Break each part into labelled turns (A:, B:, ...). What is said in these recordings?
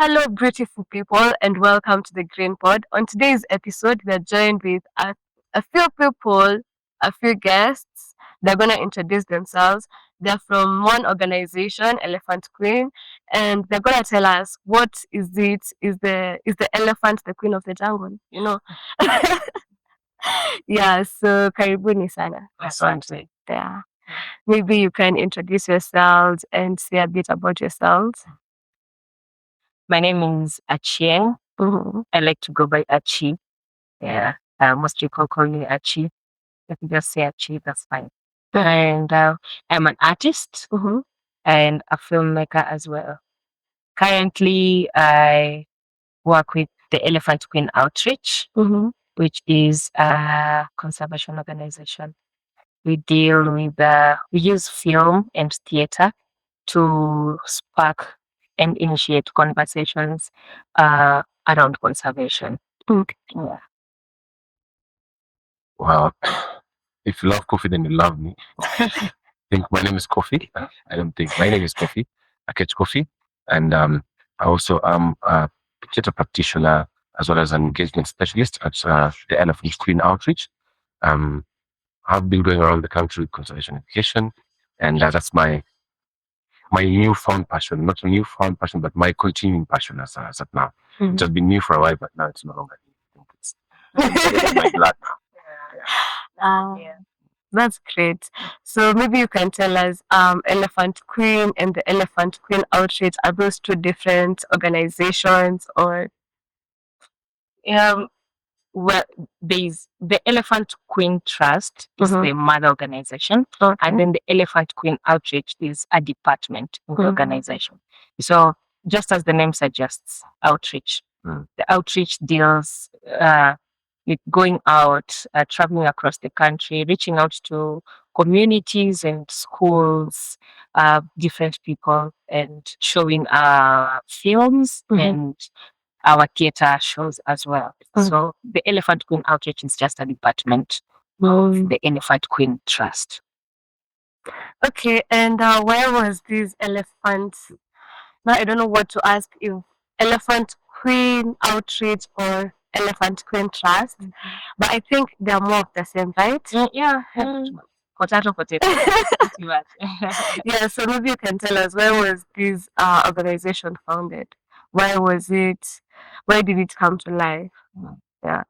A: Hello, beautiful people, and welcome to the Green Pod. On today's episode, we are joined with a few people, a few guests. They're going to introduce themselves. They're from one organization, Elephant Queen, and they're going to tell us what is it? Is the elephant the queen of the jungle? Yeah. So, karibuni sana.
B: Asante.
A: Yeah. Maybe you can introduce yourselves and say a bit about yourselves.
B: My name is Achi.
A: Mhm.
B: I like to go by Achi. Yeah. Most people call me Achi. If you just say Achi, that's fine. And I'm an artist
A: Mhm.
B: and a filmmaker as well. Currently, I work with the Elephant Queen Outreach,
A: Mhm.
B: which is a conservation organization. We deal with, we use film and theater to spark and initiate conversations around conservation.
A: Okay.
B: Yeah.
C: Well, if you love coffee, then you love me. I think my name is Kofi. I don't think my name is Kofi. I catch coffee, and I also am a theatre practitioner as well as an engagement specialist at the Elephant Queen Outreach. Um, I've been going around the country with conservation education, and that's my newfound passion. Not a newfound passion, but my continuing passion as at now.
A: Mhm.
C: It has been new for a while, but now it's no longer new. I think it's in my blood now.
A: Yeah. That's great. So maybe you can tell us, Elephant Queen and the Elephant Queen Outreach, are those two different organizations or?
B: Um, well, there's the Elephant Queen Trust is
A: Mhm.
B: the mother organization,
A: Okay.
B: and then the Elephant Queen Outreach is a department in the
A: Mhm.
B: organization. So, just as the name suggests, outreach.
C: Mm.
B: The outreach deals with going out, traveling across the country, reaching out to communities and schools, different people, and showing films
A: Mhm.
B: and our theater shows as well.
A: Mm.
B: So the Elephant Queen Outreach is just a department of the Elephant Queen Trust.
A: Okay, and where was this elephant? Now I don't know what to ask, if Elephant Queen Outreach or Elephant Queen Trust, but I think they are more of the same, right?
B: Yeah. Potato. Pretty much.
A: Yeah, so maybe you can tell us, where was this organization founded? Why was it? Why did it come to life? Yeah.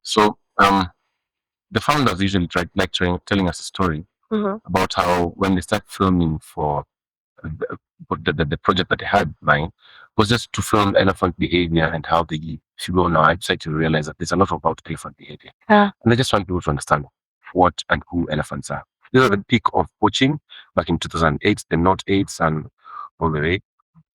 C: So the founders usually telling us a story
A: Mhm.
C: about how when they start filming for the project that they had in mind was just to film elephant behavior and how they, if you go on our website, you realize that there's a lot about elephant behavior.
A: Yeah.
C: And they just want people to understand what and who elephants are. These are the peak of poaching back in 2008, the North 8s and all the way.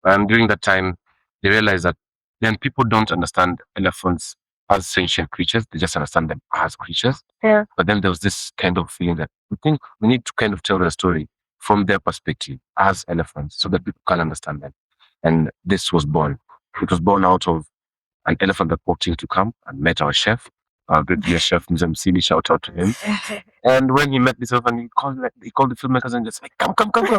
C: And during that time, they realized that then people don't understand elephants as sentient creatures. They just understand them as creatures.
A: Yeah.
C: But then there was this kind of feeling that we think we need to kind of tell the story from their perspective as elephants so that people can understand them. And this was born. It was born out of an elephant that walked in to come and met our chef, our great dear chef, Mzee Msili, shout out to him. And when he met this elephant, he called the filmmakers and just like,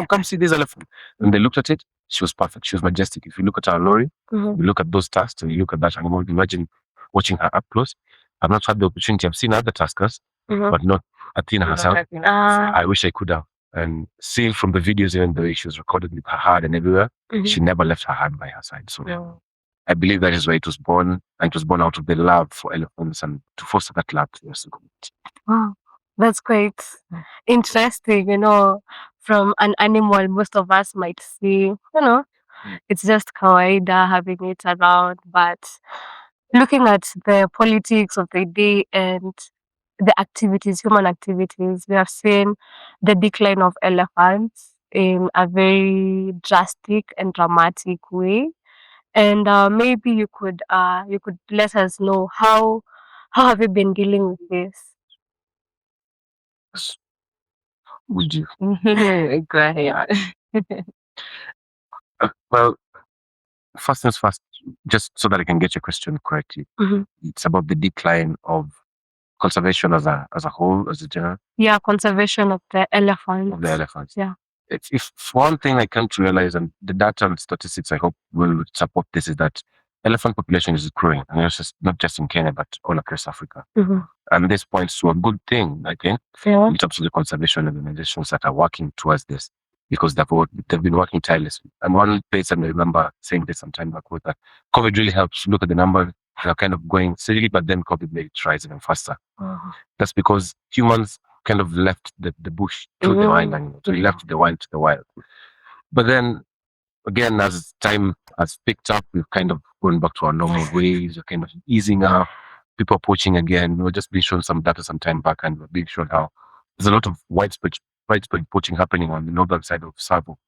C: come see this elephant. And they looked at it. She was perfect. She was majestic. If you look at our lorry,
A: Mhm.
C: you look at those tusks, and you look at that animal, imagine watching her up close. I've not had the opportunity. I've seen other tuskers,
A: Mhm.
C: but not Athena herself.
A: Ah.
C: I wish I could have. And seeing from the videos, even the way she was recorded with her heart and everywhere,
A: Mhm.
C: she never left her heart by her side. So
A: Yeah.
C: I believe that is where it was born, and it was born out of the love for elephants and to foster that love to the rest of the community.
A: Wow, that's quite interesting. From an animal, most of us might see, it's just kawaida having it around, but looking at the politics of the day and the activities, human activities, we have seen the decline of elephants in a very drastic and dramatic way. And maybe you could let us know, how have you been dealing with this?
C: Would you?
B: Go ahead.
C: Well, first things first, just so that I can get your question correctly,
A: Mhm.
C: it's about the decline of conservation as a whole, as a general,
A: Yeah, conservation of the elephants.
C: of the elephants.
A: Yeah.
C: if one thing I come to realize, and the data and statistics I hope will support this, is that elephant population is growing, and it's just not just in Kenya but all across Africa. And this points to a good thing, I think, in terms of the conservation organizations that are working towards this, because they've been working tirelessly. And one place, and I remember saying this some time back, was that COVID really helps. Look at the number; they're kind of going steadily, but then COVID made it rise even faster. That's because humans kind of left the bush to the wild animals. So we left the wild to the wild. But then again, as time has picked up, we've kind of gone back to our normal ways. We're kind of easing up. People are poaching again. We were just being shown some data some time back, and we're being shown how there's a lot of widespread poaching happening on the northern side of Savo,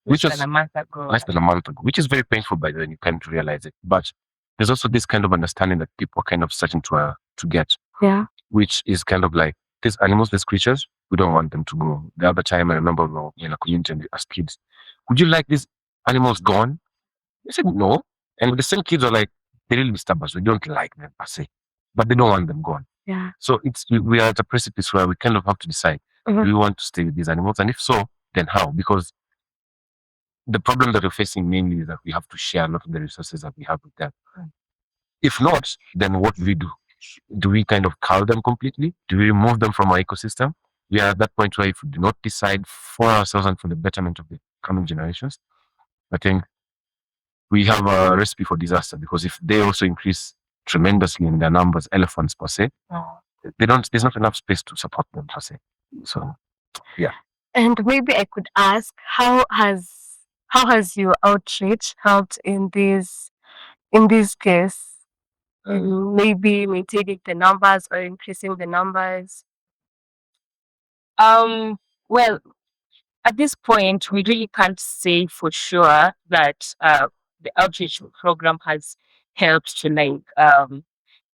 C: which was
B: less than a month ago.
C: less than a month ago, which is very painful by then you can't realize it. But there's also this kind of understanding that people are kind of starting to get, which is kind of like, these animals, these creatures, we don't want them to go. The other time I remember we were in a community and we asked kids, would you like these animals gone? They said no. And the same kids are like, they really disturb us. We don't like them per se, but they don't want them gone. So we are at a precipice where we kind of have to decide, do we want to stay with these animals? And if so, then how? Because the problem that we're facing mainly is that we have to share a lot of the resources that we have with them. If not, then what do we do? Do we kind of cull them completely? Do we remove them from our ecosystem? We are at that point where if we do not decide for ourselves and for the betterment of the coming generations, I think we have a recipe for disaster, because if they also increase tremendously in their numbers, elephants per se, there's not enough space to support them per se. So, yeah.
A: And maybe I could ask, how has your outreach helped in this case? Maybe maintaining the numbers or increasing the numbers?
B: Well, at this point, we really can't say for sure that the outreach program has helped to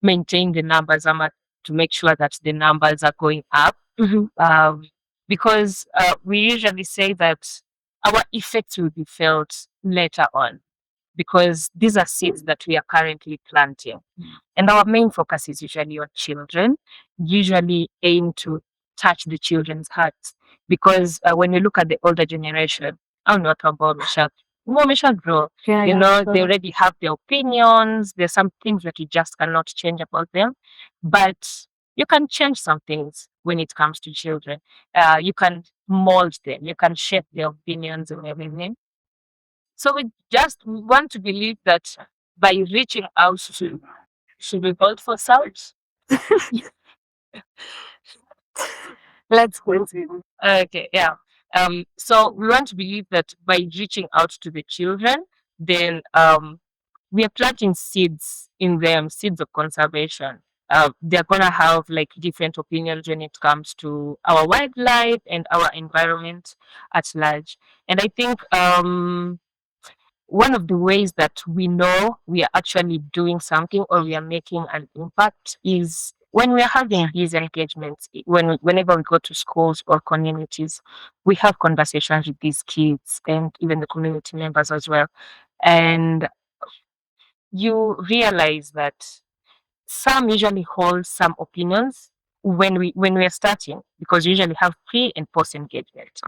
B: maintain the numbers, to make sure that the numbers are going up. Because we usually say that our effects will be felt later on, because these are seeds that we are currently planting. And our main focus is usually on children, usually aim to touch the children's hearts. Because when you look at the older generation, I'm not about Misha grow. They already have their opinions. There's some things that you just cannot change about them. But you can change some things when it comes to children. You can mold them. You can shape their opinions and everything. So we just want to believe that by reaching out to, should we hold for sound?
A: Let's continue.
B: Okay, yeah. So we want to believe that by reaching out to the children, then we are planting seeds in them, seeds of conservation. They're gonna have like different opinions when it comes to our wildlife and our environment at large. And I think one of the ways that we know we are actually doing something or we are making an impact is when we are having these engagements. Whenever we go to schools or communities, we have conversations with these kids and even the community members as well. And you realize that some usually hold some opinions when we are starting, because we usually have pre and post engagement,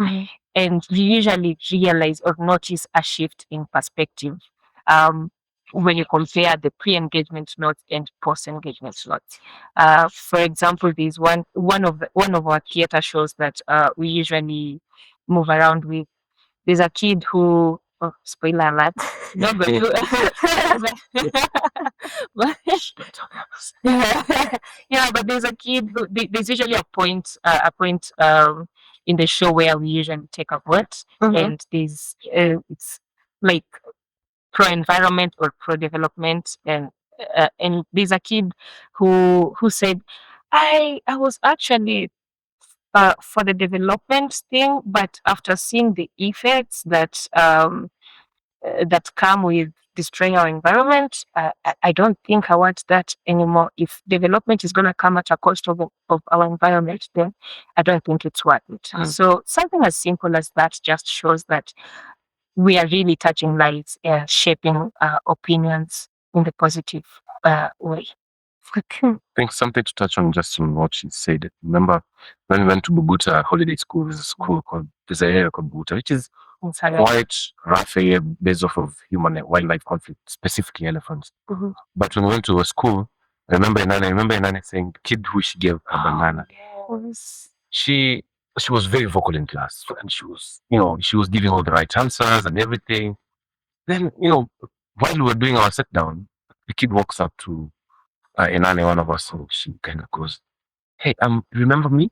B: and we usually realize or notice a shift in perspective when you compare the pre engagement notes and post engagement notes. For example, there's one of our theater shows that we usually move around with. There's a kid who, spoiler alert, no, but yeah, but there's a kid who, there's usually a point in the show where we usually take a vote, and there's it's like pro environment or pro development, and there's a kid who said, I was actually for the development thing, but after seeing the effects that that come with destroying our environment, I don't think I want that anymore. If development is going to come at a cost of our environment, then I don't think it's worth it. So something as simple as that just shows that we are really touching lives, shaping opinions in the positive way.
A: Okay.
C: I think something to touch on just on what she said. Remember when we went to Bubuta holiday school, there's a school called, there's an area called Bubuta, which is quite rough area based off of human and wildlife conflict, specifically elephants.
A: Mm-hmm.
C: But when we went to a school, I remember Inanna saying, kid who she gave a banana. She she was very vocal in class, and she was, she was giving all the right answers and everything. Then, while we were doing our sit down, the kid walks up to Inanna, one of us, and she kind of goes, "Hey, remember me?"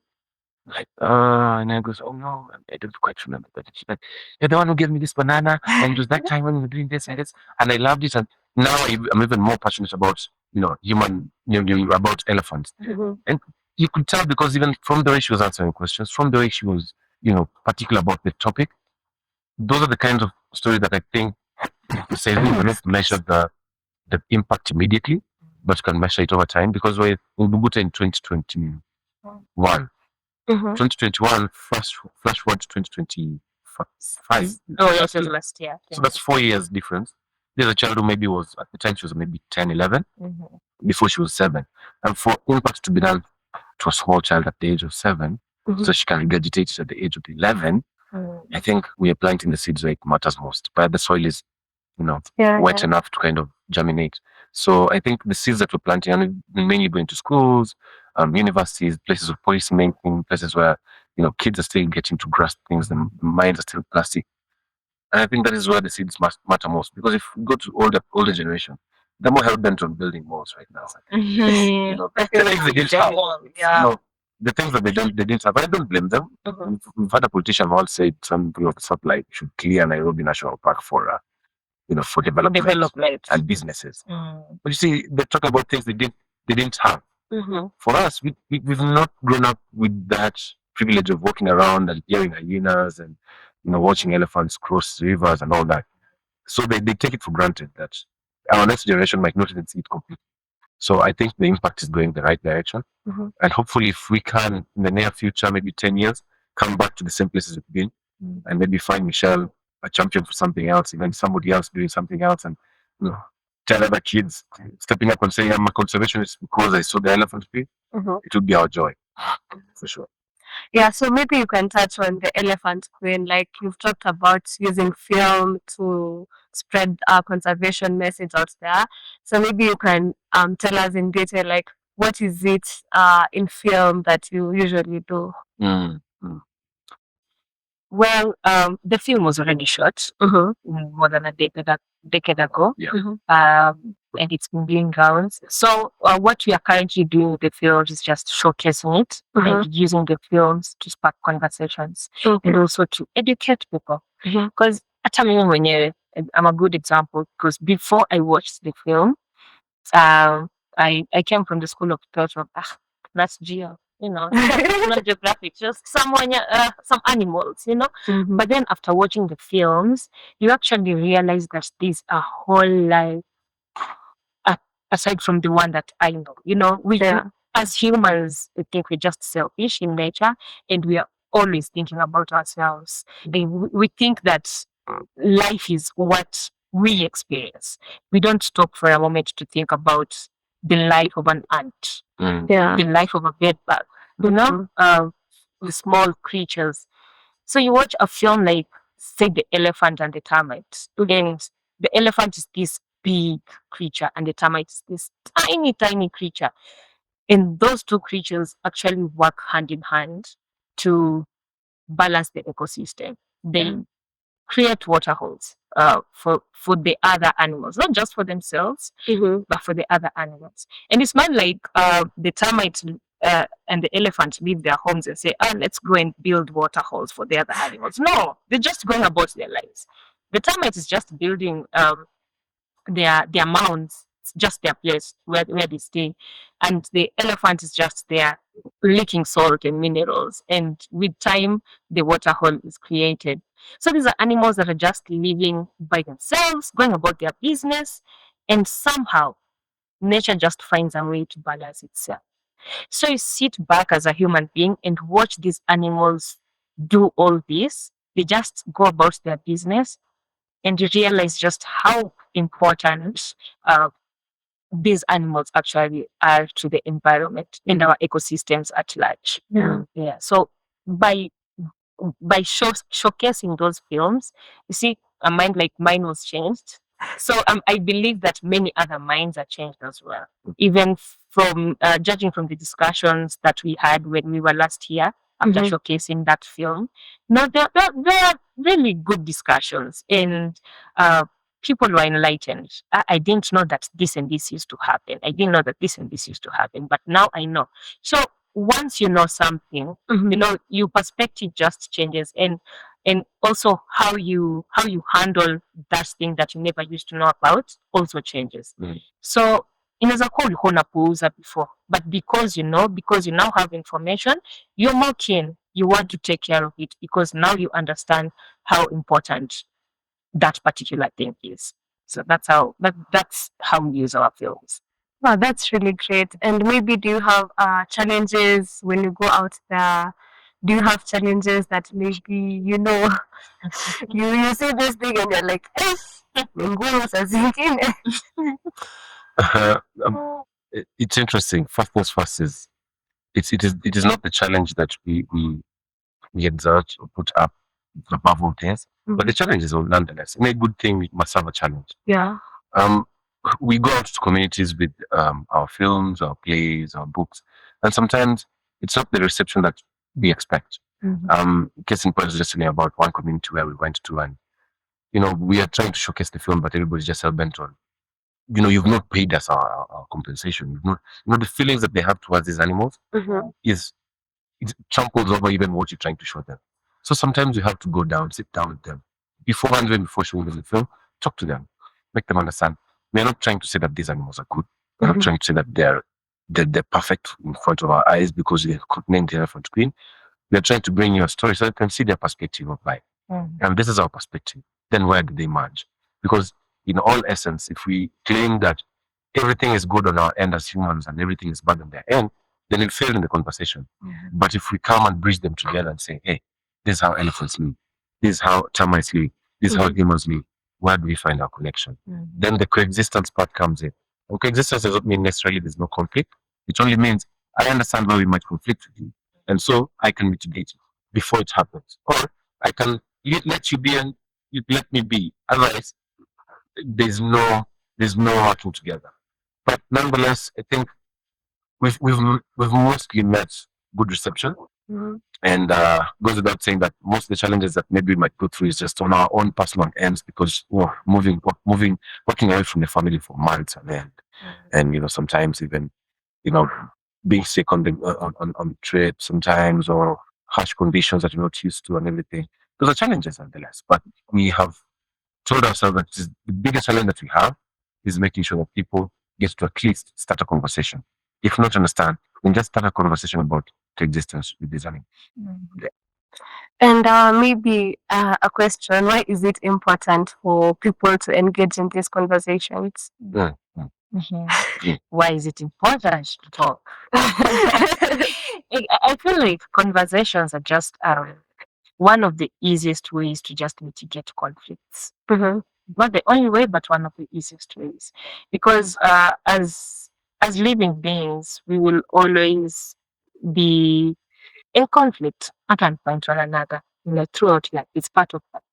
C: Like, and I goes, "Oh no, I don't quite remember." But she's like, "You're the one who gave me this banana, and it was that time when we were doing this and this, and I loved it." And now I'm even more passionate about, human, about elephants.
A: Mm-hmm.
C: And you could tell because even from the way she was answering questions, from the way she was, particular about the topic, those are the kinds of stories that I think you say we need to measure the impact immediately, but you can measure it over time because we're in Bubuta in 2021.
A: Mm-hmm.
C: 2021, flash forward to 2025.
B: Oh, yes, it was last year.
C: So that's 4 years difference. There's a child who maybe was, at the time, she was maybe 10, 11, before she was 7. And for impact to be done to a small child at the age of 7, so she can regurgitate it at the age of 11, I think we are planting the seeds where it matters most. But the soil is, wet enough to kind of germinate. So I think the seeds that we're planting, and mainly going to schools, universities, places of policy making, places where, kids are still getting to grasp things, the minds are still plastic. And I think that is where the seeds must matter most. Because if we go to older generation, they're more hell bent on building walls right now. The things they didn't have. The things that they didn't have. I don't blame them. We've had a politician who all said something of the sort like should clear Nairobi National Park for for development and businesses. But you see, they talk about things they didn't have. For us, we've not grown up with that privilege of walking around and hearing hyenas and watching elephants cross rivers and all that. So they take it for granted that our next generation might not even see it completely. So I think the impact is going the right direction. And hopefully if we can, in the near future, maybe 10 years, come back to the same places we've been and maybe find Michelle a champion for something else, even somebody else doing something else, and tell other kids stepping up and saying, I'm a conservationist because I saw the elephant tree. It would be our joy, for sure.
A: Yeah, so maybe you can touch on the elephant queen. Like you've talked about using film to spread our conservation message out there. So maybe you can tell us in detail, like what is it in film that you usually do?
B: Well, the film was already shot more than a decade ago. And it's been doing rounds. So what we are currently doing with the films is just showcasing it and using the films to spark conversations and also to educate people. Because I'm a good example because before I watched the film, I came from the school of thought of that's geo, not geographic, just some animals, But then after watching the films, you actually realize that there's a whole life aside from the one that I know. We as humans, I think we're just selfish in nature, and we are always thinking about ourselves. We think that life is what we experience. We don't stop for a moment to think about the life of an ant, the life of a bedbug, the small creatures. So you watch a film like, say, The Elephant and the Termite, and the elephant is this big creature and the termite is this tiny, tiny creature. And those two creatures actually work hand in hand to balance the ecosystem. They create water holes for the other animals, not just for themselves, but for the other animals. And it's not like the termites and the elephant leave their homes and say, let's go and build water holes for the other animals. No, they're just going about their lives. The termite is just building their mounds, it's just their place where they stay. And the elephant is just there licking salt and minerals. And with time, the water hole is created. So these are animals that are just living by themselves, going about their business, and somehow nature just finds a way to balance itself. So you sit back as a human being and watch these animals do all this. They just go about their business, and you realize just how important these animals actually are to the environment and our ecosystems at large. Yeah. So by showcasing those films, you see, a mind like mine was changed. So I believe that many other minds are changed as well. Even from judging from the discussions that we had when we were last here after showcasing that film, no, there are really good discussions, and people were enlightened. I didn't know that this and this used to happen. I didn't know that this and this used to happen, but now I know. So once you know something, you know, your perspective just changes, and also how you handle that thing that you never used to know about also changes. So inaweza kuwa ulikuwa unapuuza before, but because you now have information, you're more keen, you want to take care of it because now you understand how important that particular thing is. So that's how we use our films.
A: Wow, that's really great. And maybe do you have challenges when you go out there? Do you have challenges that maybe you see this thing and you're like, ngumu saa zingine.
C: It's interesting. First things first is it is not the challenge that we exert or put up above all things, but the challenge is nonetheless. In a good thing, we must have a challenge.
A: Yeah.
C: We go out to communities with our films, our plays, our books, and sometimes it's not the reception that we expect. Case in point is just about one community where we went to, and we are trying to showcase the film, but everybody's just hell bent on, you've not paid us our compensation. You've not, the feelings that they have towards these animals is it tramples over even what you're trying to show them. So sometimes you have to go down, sit down with them beforehand, even before showing them the film, talk to them, make them understand. We're not trying to say that these animals are good. We're not trying to say that they're perfect in front of our eyes because they're named the elephant queen. We're trying to bring you a story so you can see their perspective of life. And this is our perspective. Then where do they merge? Because in all essence, if we claim that everything is good on our end as humans and everything is bad on their end, then it'll fail in the conversation. But if we come and bridge them together and say, hey, this is how elephants live, this is how termites live, this is how humans live, where do we find our connection? Then the coexistence part comes in. And coexistence doesn't mean necessarily there's no conflict. It only means I understand where we might conflict with you. And so I can mitigate it before it happens. Or I can let you be and you let me be. Otherwise, there's no working together. But nonetheless, I think we've mostly met good reception. And goes without saying that most of the challenges that maybe we might go through is just on our own personal ends because working away from the family for months on end, and sometimes even being sick on the trip sometimes, or harsh conditions that you're not used to and everything. Those are challenges nonetheless. But we have told ourselves that the biggest challenge that we have is making sure that people get to at least start a conversation. If not understand, we just start a conversation about coexistence with these animals.
A: And maybe a question: why is it important for people to engage in these conversations?
B: Why is it important to talk? I feel like conversations are just one of the easiest ways to just mitigate conflicts. Not the only way, but one of the easiest ways. Because as living beings, we will always be in conflict at one point or another, throughout life. It's part of that.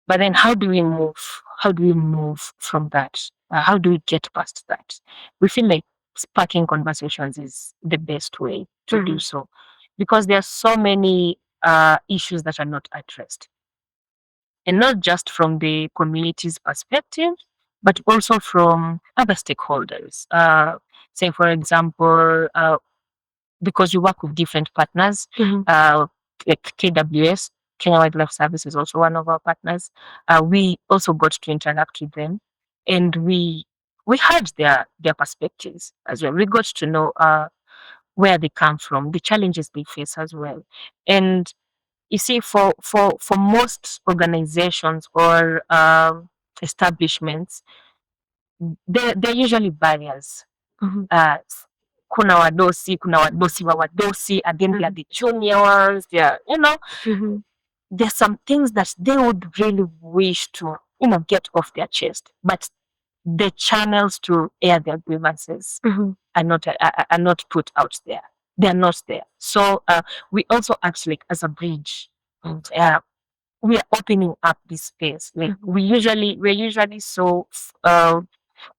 B: But then how do we move? How do we move from that? How do we get past that? We feel like sparking conversations is the best way to do so, because there are so many issues that are not addressed. And not just from the community's perspective, but also from other stakeholders. Say, for example, because you work with different partners, like KWS, Kenya Wildlife Service is also one of our partners. We also got to interact with them, and we heard their perspectives as well. We got to know where they come from, the challenges they face as well. And you see, for most organizations or establishments, they're usually barriers. Kuna wadosi wa wadosi, and then there are the junior ones. There's some things that they would really wish to get off their chest, but the channels to air their grievances are not put out there. They are not there. So we also act like as a bridge. We are opening up this space. Like we're usually so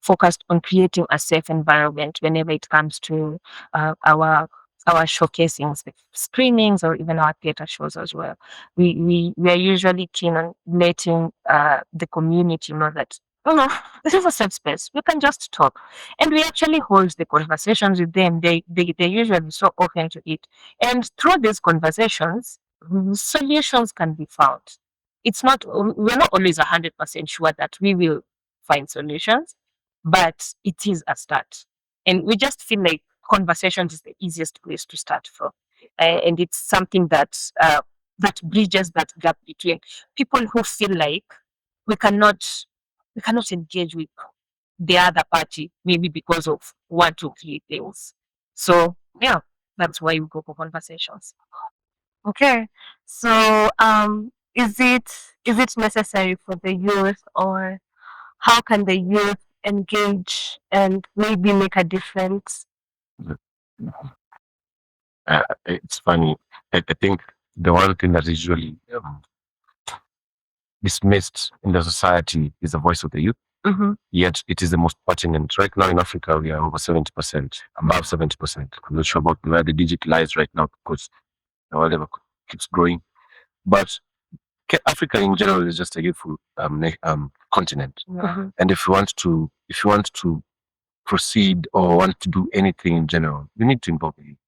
B: focused on creating a safe environment whenever it comes to our showcasings, like screenings, or even our theater shows as well. We are usually keen on letting the community know that, this is a safe space. We can just talk, and we actually hold the conversations with them. They're usually so open to it, and through these conversations, solutions can be found. We're not always 100% sure that we will find solutions, but it is a start. And we just feel like conversations is the easiest place to start from. And it's something that bridges that gap between people who feel like we cannot engage with the other party, maybe because of 1, 2, 3 things. So yeah, that's why we go for conversations.
A: Okay. So is it necessary for the youth, or how can the youth engage and maybe make a difference?
C: It's funny. I think the one thing that is usually dismissed in the society is the voice of the youth. Yet it is the most pertinent. Right now in Africa, we are over 70%, above 70%. I'm not sure about where the digit lies right now because the world ever keeps growing. But Africa in general is just a youthful continent. And if you want to proceed or want to do anything in general, you need to involve the youth.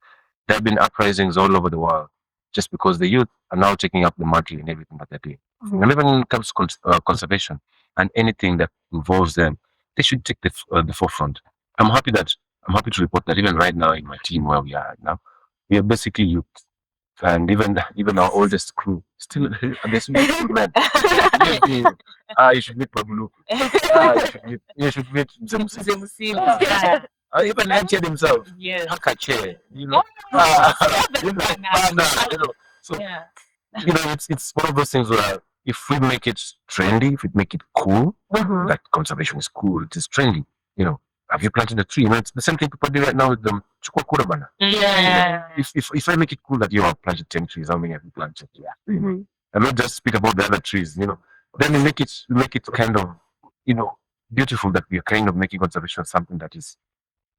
C: There have been uprisings all over the world just because the youth are now taking up the mantle in everything that they're doing. And even when it comes to conservation and anything that involves them, they should take the forefront. I'm happy to report that even right now in my team where we are right now, we are basically youth. And even our oldest crew still there's some cool men. You should meet Pablo. You should meet Zemusi. Even Achi himself.
B: Yes.
C: Hakache, So it's one of those things where if we make it trendy, if we make it cool, that conservation is cool, it is trendy. Have you planted a tree? It's the same thing people do right now with them.
B: Yeah.
C: If I make it cool that you have planted 10 trees, how many have you planted? Yeah. And not just speak about the other trees, Then we make it kind of, beautiful that we are kind of making conservation something that is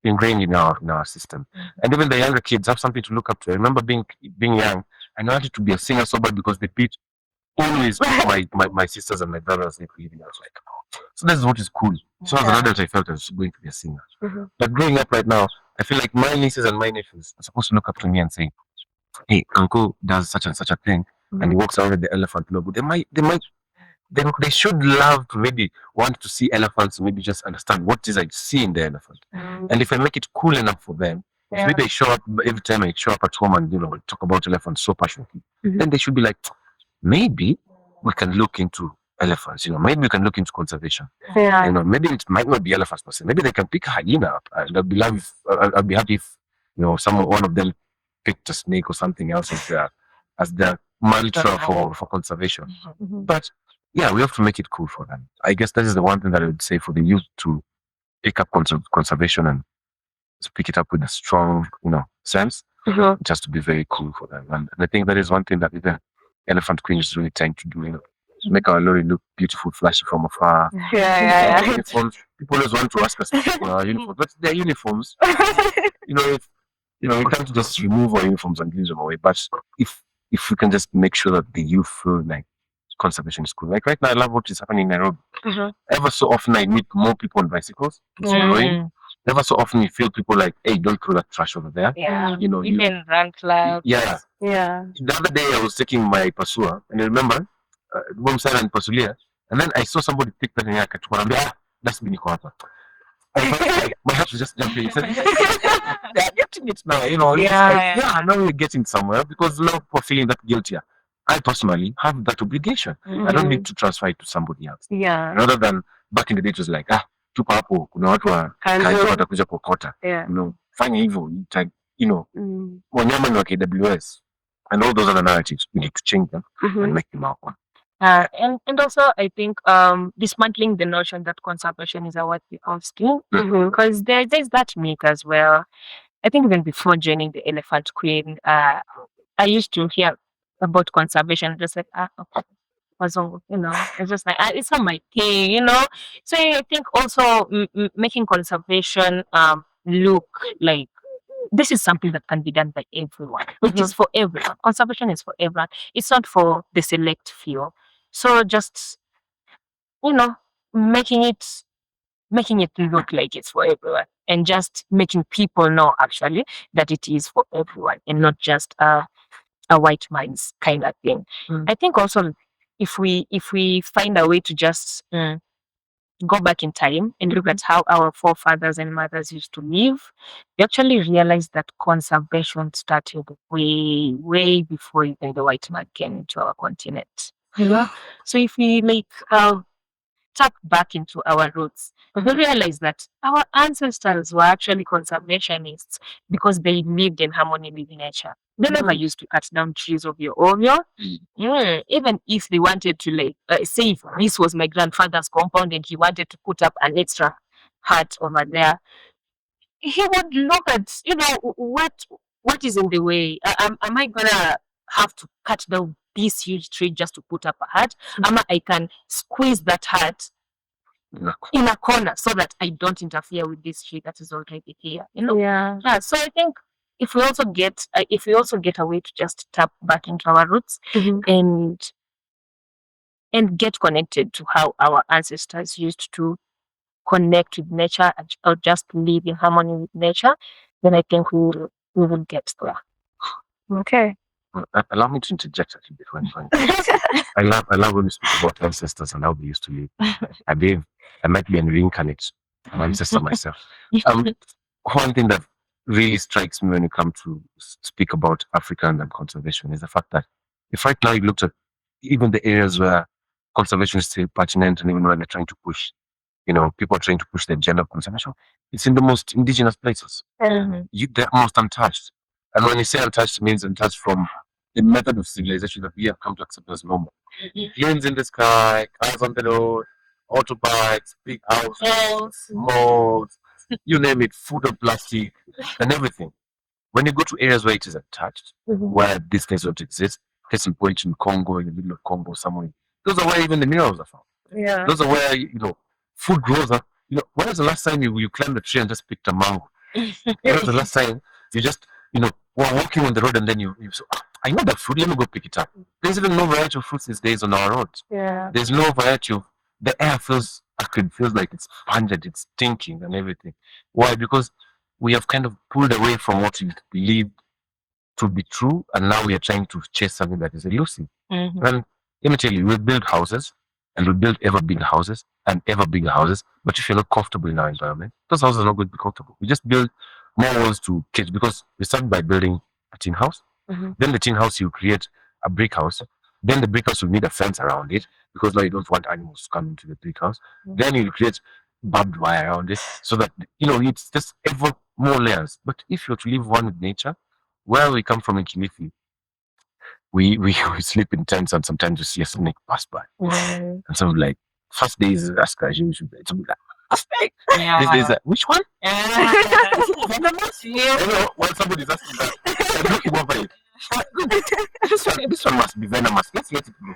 C: ingrained in our system. And even the younger kids have something to look up to. I remember being young, I wanted to be a singer so bad because they beat always my sisters and my brothers. I was like, so that's what is cool. So as an adult, I felt I was going to be a singer. But growing up right now, I feel like my nieces and my nephews are supposed to look up to me and say, hey, uncle does such and such a thing, and he walks around with the elephant logo. They should love to maybe want to see elephants, maybe just understand what it is I see in the elephant. And if I make it cool enough for them, if maybe I show up every time I show up at home and talk about elephants so passionately, then they should be like, maybe we can look into elephants. Maybe we can look into conservation. Maybe it might not be elephants per se. Maybe they can pick a hyena up. I'd be happy if one of them picked a snake or something else as their mantra for conservation. But yeah, we have to make it cool for them. I guess that is the one thing that I would say for the youth to pick up conservation and pick it up with a strong, sense, just to be very cool for them. And I think that is one thing that even Elephant Queen is really trying to do, make our lorry look beautiful, flashy from afar. Uniforms. People always want to ask us for our uniforms, but they're uniforms. We can't just remove our uniforms and give them away. But if we can just make sure that the youth feel like conservation is cool. Like right now, I love what is happening in Nairobi. Ever so often, I meet more people on bicycles. It's growing. Ever so often, you feel people like, hey, don't throw that trash over there.
B: Yeah. Even run clubs.
C: Yeah. The other day, I was taking my pasua, and I remember, and pasulia, and then I saw somebody pick that in yaka. That's been hapa. My heart was just jumping. They're getting it now, now we're getting somewhere because now people feeling that guilty. I personally have that obligation. I don't need to transfer it to somebody else.
A: Yeah.
C: Rather than back in the day, it was like, tuko hapo, kuna watu watakuja kuokota. Fanya hivyo, wanyama ni wa KWS. And all those other narratives, we need to change them and make them our own.
B: And also, I think dismantling the notion that conservation is a worthy skill, because there's that myth as well. I think even before joining the Elephant Queen, I used to hear about conservation, just like okay, it's just like it's not my thing. So I think also making conservation look like this is something that can be done by everyone. It is for everyone. Conservation is for everyone. It's not for the select few. So just you know, making it making it look like it's for everyone, and just making people know actually that it is for everyone, and not just a white man's kind of thing. I think also if we find a way to just go back in time and look at how our forefathers and mothers used to live, we actually realize that conservation started way, way before even the white man came into our continent. So if we tap back into our roots, we realize that our ancestors were actually conservationists because they lived in harmony with nature. They never used to cut down trees of your own. Even if they wanted to, like, say, if this was my grandfather's compound and he wanted to put up an extra hut over there, he would look at, what is in the way. Am I gonna have to cut down this huge tree just to put up a hut? I can squeeze that hut in a corner so that I don't interfere with this tree that is already here.
A: Yeah.
B: So I think if we also get a way to just tap back into our roots and get connected to how our ancestors used to connect with nature or just live in harmony with nature, then I think we will get there.
A: Okay.
C: Allow me to interject actually before I find. I love when you speak about ancestors and how they used to live. I believe I might be a reincarnate of my ancestor myself. One thing that really strikes me when you come to speak about African and conservation is the fact that if right now you looked at even the areas where conservation is still pertinent, and even when they're trying to push, people are trying to push the agenda of conservation, it's in the most indigenous places. They're almost untouched. And when you say untouched, it means untouched from the method of civilization that we have come to accept as normal. Planes in the sky, cars on the road, autobikes, big houses, malls, you name it, food or plastic, and everything. When you go to areas where it is untouched, where these things don't exist, case in point in Congo, in the middle of Congo, somewhere, those are where even the minerals are found.
A: Yeah.
C: Those are where, food grows up. When was the last time you climbed a tree and just picked a mango? When was the last time you just, were walking on the road and then you so, I know that fruit, let me go pick it up. There's even no variety of fruits these days on our roads.
A: Yeah.
C: There's no variety of, the air feels like it's pungent, it's stinking and everything. Why? Because we have kind of pulled away from what we believed to be true, and now we are trying to chase something that is elusive. And let me tell you, we build houses, and we build ever bigger houses and ever bigger houses. But if you're not comfortable in our environment, those houses are not going to be comfortable. We just build more walls to kids because we start by building a tin house. Then the tin house, you create a brick house. Then the brick house will need a fence around it because now you don't want animals to come into the brick house. Then you create barbed wire around it so that, it's just ever more layers. But if you're to live one with nature, where we come from in Kilifi, we sleep in tents and sometimes we see a snake pass by. And some like, first day is Raska, you should be like, a snake? This day is like, which one? When somebody's asking that, I'm looking over it. This one must be venomous. Let's let it go.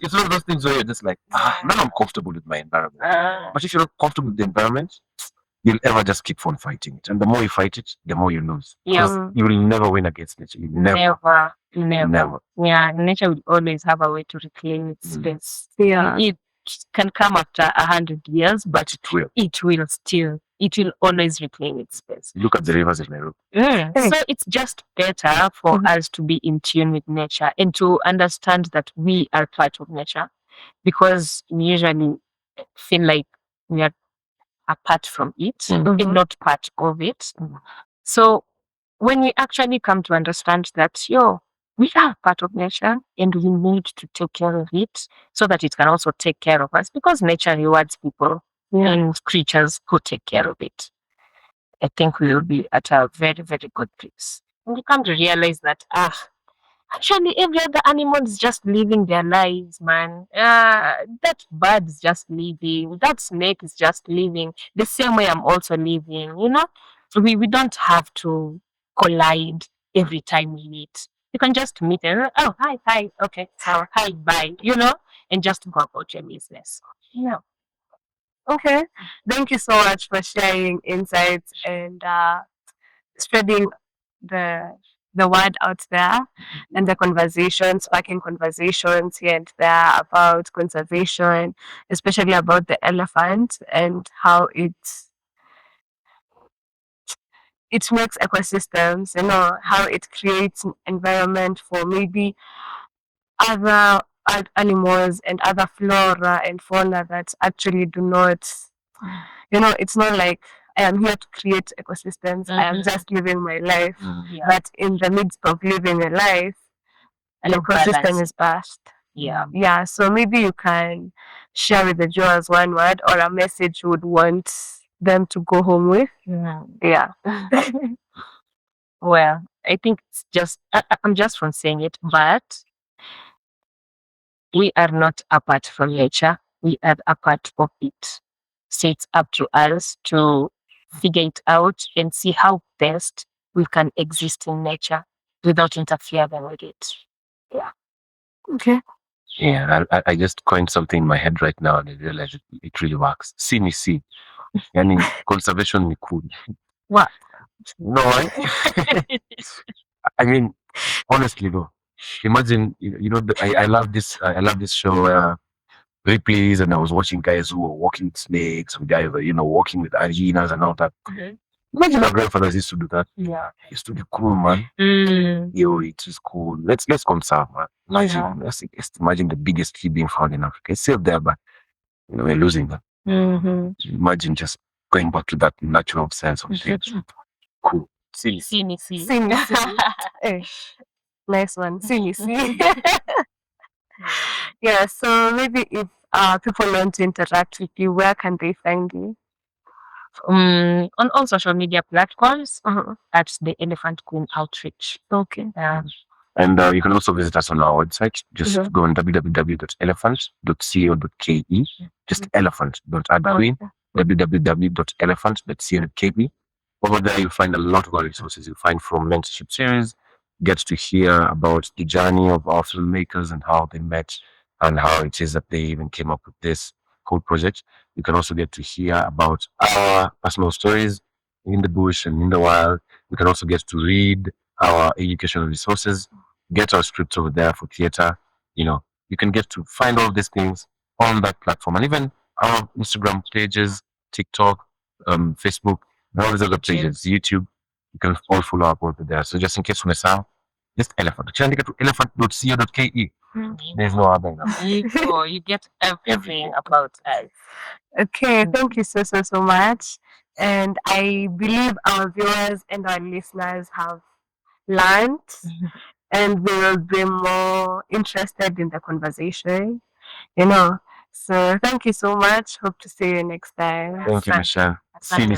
C: It's one of those things where you're just like, now I'm comfortable with my environment. But if you're not comfortable with the environment, you'll ever just keep on fighting it. And the more you fight it, the more you lose. Because you will never win against nature. You never.
B: Never. Yeah, nature will always have a way to reclaim its space.
A: Yeah.
B: It can come after 100 years, but it will always reclaim its space.
C: Look at the rivers in Nairobi.
B: So it's just better for us to be in tune with nature and to understand that we are part of nature, because we usually feel like we are apart from it and not part of it. So when we actually come to understand that, we are part of nature and we need to take care of it so that it can also take care of us, because nature rewards people and creatures who take care of it. I think we will be at a very, very good place. And we come to realize that, Actually, every other animal is just living their lives, man. That bird is just living. That snake is just living. The same way I'm also living. We don't have to collide every time we meet. You can just meet and oh hi okay so hi bye and just go about your business. Yeah.
A: Okay. Thank you so much for sharing insights and spreading the the word out there and the conversations, sparking conversations here and there about conservation, especially about the elephant and how it makes ecosystems, how it creates an environment for maybe other animals and other flora and fauna that actually do not, it's not like I am here to create ecosystems. I am just living my life.
B: Yeah.
A: But in the midst of living a life, an ecosystem
B: balance.
A: is burst.
B: Yeah.
A: Yeah. So maybe you can share with the viewers one word or a message you would want them to go home with. Yeah.
B: Well, I think it's just I'm just from saying it, but we are not apart from nature. We are a part of it. So it's up to us to figure it out and see how best we can exist in nature without interfering with it. Yeah.
A: Okay.
C: Yeah, I just coined something in my head right now and I realized it really works. See me see. Yani conservation ni cool.
B: What?
C: No, I mean, honestly though, imagine I love this show where replays and I was watching guys who were walking with snakes, some guys were walking with hyenas and all that. Imagine our grandfathers used to do that.
B: Yeah.
C: It used to be cool, man. Yo, it is cool. Let's conserve, man. Imagine, let's imagine the biggest tree being found in Africa. It's still there, but we're losing that. Imagine just going back to that natural sense of things. Cool. See.
B: See me see.
A: See me see. Eh, nice one. See me see. Yeah. So maybe if people want to interact with you, where can they find you?
B: On all social media platforms at the Elephant Queen Outreach.
A: Okay.
C: And you can also visit us on our website. Just go on www.elephant.co.ke. Just elephant. Don't add queen. www.elephant.co.ke. Over there, you'll find a lot of our resources. You'll find from mentorship series, get to hear about the journey of our filmmakers and how they met and how it is that they even came up with this whole project. You can also get to hear about our personal stories in the bush and in the wild. You can also get to read our educational resources, get our scripts over there for theater. You can get to find all these things on that platform and even our Instagram pages, TikTok, Facebook, and all these other pages, YouTube. You can all follow up over there. So just in case you miss out, just elephant. Change to elephant.co.ke. There's no other.
B: You get everything about us.
A: Okay, thank you so much. And I believe our viewers and our listeners have learned and they will be more interested in the conversation, So thank you so much. Hope to see you next time.
C: Thank you, Michelle. See you.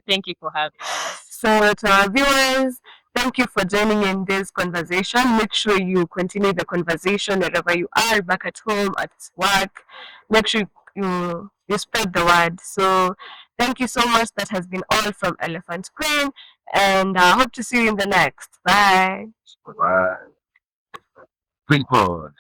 B: Thank you for having us.
A: So to our viewers, thank you for joining in this conversation. Make sure you continue the conversation wherever you are, back at home, at work. Make sure you spread the word. So thank you so much. That has been all from Elephant Queen, and I hope to see you in the next. Bye.
C: Bye. Queen Pod.